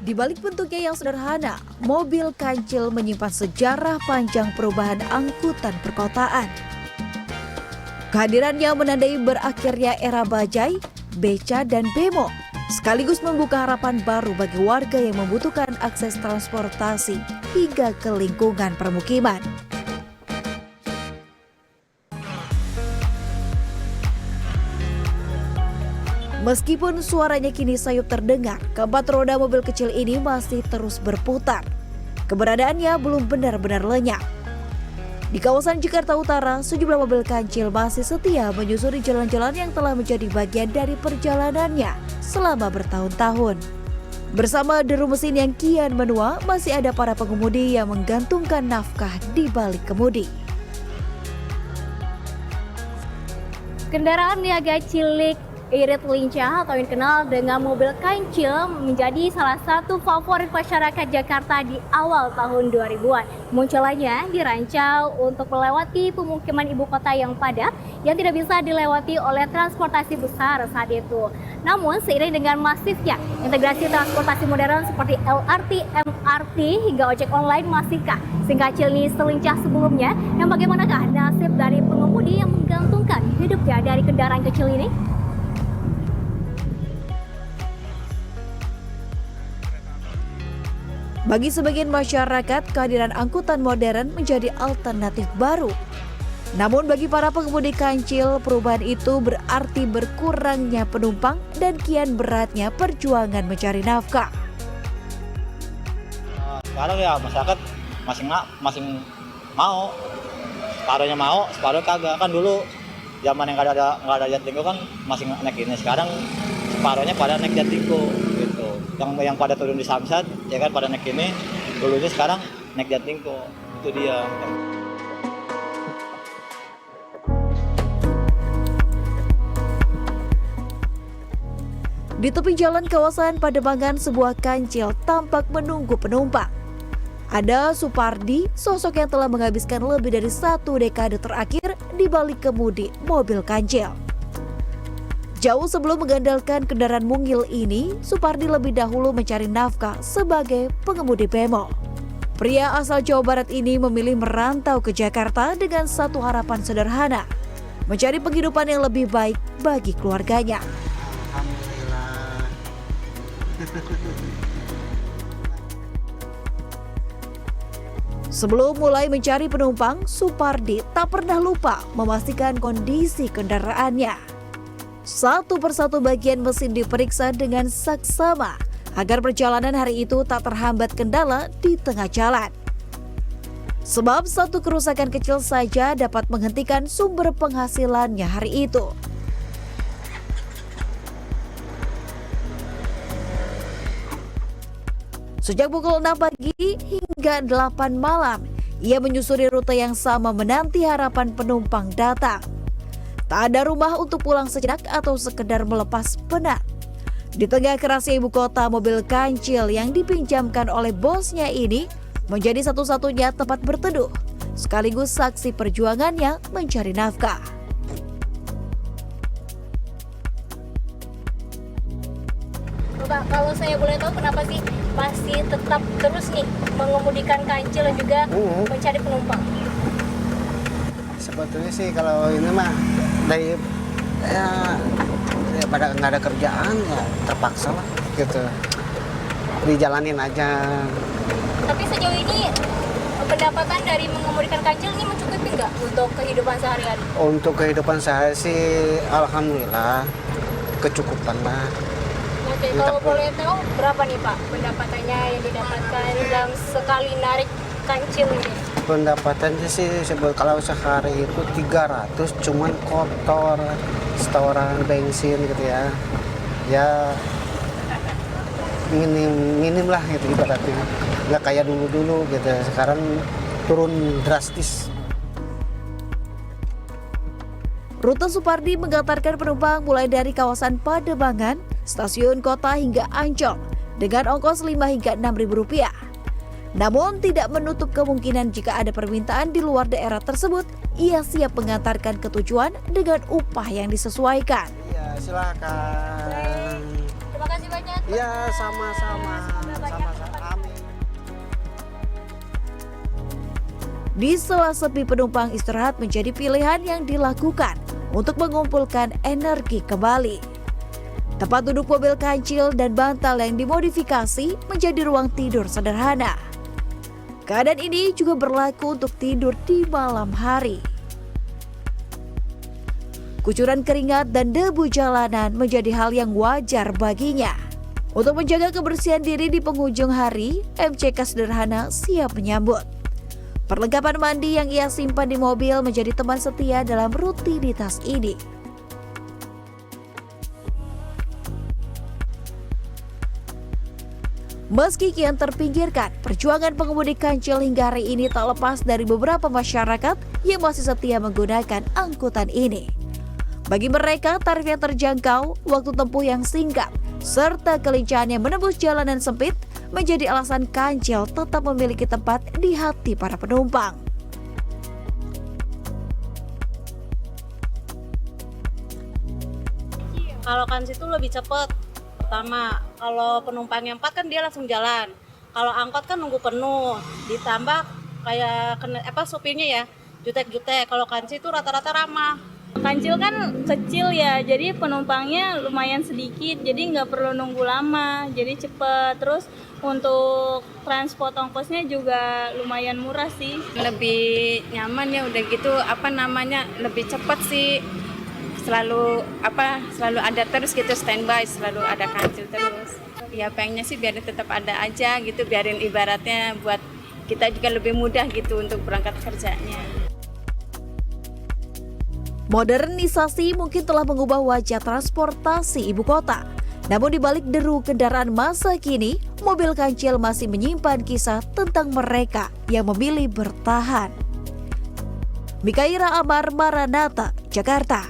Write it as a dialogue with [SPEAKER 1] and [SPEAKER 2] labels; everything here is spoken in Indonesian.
[SPEAKER 1] Di balik bentuknya yang sederhana, mobil kancil menyimpan sejarah panjang perubahan angkutan perkotaan. Kehadirannya menandai berakhirnya era bajai, beca, dan bemo, sekaligus membuka harapan baru bagi warga yang membutuhkan akses transportasi hingga ke lingkungan permukiman. Meskipun suaranya kini sayup terdengar, keempat roda mobil kecil ini masih terus berputar. Keberadaannya belum benar-benar lenyap. Di kawasan Jakarta Utara, sejumlah mobil kancil masih setia menyusuri jalan-jalan yang telah menjadi bagian dari perjalanannya selama bertahun-tahun. Bersama deru mesin yang kian menua, masih ada para pengemudi yang menggantungkan nafkah di balik kemudi.
[SPEAKER 2] Kendaraan niaga cilik irit lincah atau yang dikenal dengan mobil kancil menjadi salah satu favorit masyarakat Jakarta di awal tahun 2000-an. Munculannya dirancang untuk melewati pemukiman ibu kota yang padat yang tidak bisa dilewati oleh transportasi besar saat itu. Namun seiring dengan masifnya integrasi transportasi modern seperti LRT, MRT hingga ojek online, masihkah si kancil ini selincah sebelumnya? Dan bagaimanakah nasib dari pengemudi yang menggantungkan hidupnya dari kendaraan kecil ini?
[SPEAKER 1] Bagi sebagian masyarakat, kehadiran angkutan modern menjadi alternatif baru. Namun bagi para pengemudi kancil, perubahan itu berarti berkurangnya penumpang dan kian beratnya perjuangan mencari nafkah.
[SPEAKER 3] Sekarang ya masyarakat masing mau, separuhnya mau, separuh kagak. Kan dulu zaman yang nggak ada Jaklingko kan masih naik ini. Sekarang separuhnya pada naik Jaklingko gitu. Yang pada turun di Samsat ya kan pada naik ini, dulunya sekarang naik Jaklingko. Itu dia.
[SPEAKER 1] Di tepi jalan kawasan Pademangan, sebuah kancil tampak menunggu penumpang. Ada Supardi, sosok yang telah menghabiskan lebih dari 1 dekade terakhir di balik kemudi mobil kancil. Jauh sebelum mengandalkan kendaraan mungil ini, Supardi lebih dahulu mencari nafkah sebagai pengemudi bemo. Pria asal Jawa Barat ini memilih merantau ke Jakarta dengan satu harapan sederhana, mencari penghidupan yang lebih baik bagi keluarganya. Sebelum mulai mencari penumpang, Supardi tak pernah lupa memastikan kondisi kendaraannya. Satu persatu bagian mesin diperiksa dengan saksama agar perjalanan hari itu tak terhambat kendala di tengah jalan. Sebab satu kerusakan kecil saja dapat menghentikan sumber penghasilannya hari itu. Sejak pukul 6 pagi hingga 8 malam, ia menyusuri rute yang sama menanti harapan penumpang datang. Tak ada rumah untuk pulang sejenak atau sekedar melepas penat. Di tengah kerasnya ibu kota, mobil kancil yang dipinjamkan oleh bosnya ini menjadi satu-satunya tempat berteduh, sekaligus saksi perjuangannya mencari nafkah.
[SPEAKER 2] Bapak, kalau saya boleh tahu kenapa sih masih tetap terus nih mengemudikan kancil dan juga mencari penumpang?
[SPEAKER 4] Sebetulnya sih kalau ini mah dari pada nggak ada kerjaan ya terpaksa lah gitu, dijalanin aja.
[SPEAKER 2] Tapi sejauh ini pendapatan dari mengemudikan kancil ini mencukupi nggak untuk kehidupan sehari-hari?
[SPEAKER 4] Untuk kehidupan saya sih alhamdulillah kecukupan lah.
[SPEAKER 2] Oke, kalau boleh tahu berapa nih Pak pendapatannya yang didapatkan dalam sekali narik kancil ini?
[SPEAKER 4] Pendapatannya sih kalau sehari itu 300, cuman kotor, setoran bensin gitu ya. Ya minim lah gitu ibaratnya. Nggak kayak dulu gitu. Sekarang turun drastis.
[SPEAKER 1] Rute Supardi mengantarkan penumpang mulai dari kawasan Pademangan, stasiun kota hingga Ancol dengan ongkos 5 hingga 6 ribu rupiah. Namun tidak menutup kemungkinan jika ada permintaan di luar daerah tersebut, ia siap mengantarkan ke tujuan dengan upah yang disesuaikan.
[SPEAKER 4] Iya, silakan.
[SPEAKER 2] Terima kasih kasih banyak.
[SPEAKER 4] Iya, sama-sama. Sama-sama. Amin.
[SPEAKER 1] Di sela sepi penumpang, istirahat menjadi pilihan yang dilakukan untuk mengumpulkan energi kembali. Tempat duduk mobil kancil dan bantal yang dimodifikasi menjadi ruang tidur sederhana. Keadaan ini juga berlaku untuk tidur di malam hari. Kucuran keringat dan debu jalanan menjadi hal yang wajar baginya. Untuk menjaga kebersihan diri di penghujung hari, MCK sederhana siap menyambut. Perlengkapan mandi yang ia simpan di mobil menjadi teman setia dalam rutinitas ini. Meski kian terpinggirkan, perjuangan pengemudi kancil hingga hari ini tak lepas dari beberapa masyarakat yang masih setia menggunakan angkutan ini. Bagi mereka, tarif yang terjangkau, waktu tempuh yang singkat, serta kelincahan yang menembus jalanan sempit menjadi alasan kancil tetap memiliki tempat di hati para penumpang.
[SPEAKER 5] Kalau kancil itu lebih cepat. Pertama, kalau penumpangnya 4 kan dia langsung jalan. Kalau angkot kan nunggu penuh, ditambah kayak supirnya ya jutek-jutek. Kalau kancil itu rata-rata ramah.
[SPEAKER 6] Kancil kan kecil ya, jadi penumpangnya lumayan sedikit, jadi nggak perlu nunggu lama, jadi cepet. Terus untuk transport ongkosnya juga lumayan murah sih.
[SPEAKER 7] Lebih nyaman ya, udah gitu lebih cepat sih. Selalu ada terus gitu, standby, selalu ada kancil terus. Ya pengennya sih biar tetap ada aja gitu, biarin ibaratnya buat kita juga lebih mudah gitu untuk berangkat kerjanya.
[SPEAKER 1] Modernisasi mungkin telah mengubah wajah transportasi ibu kota. Namun di balik deru kendaraan masa kini, mobil kancil masih menyimpan kisah tentang mereka yang memilih bertahan. Mikaira Amar, Maranatha, Jakarta.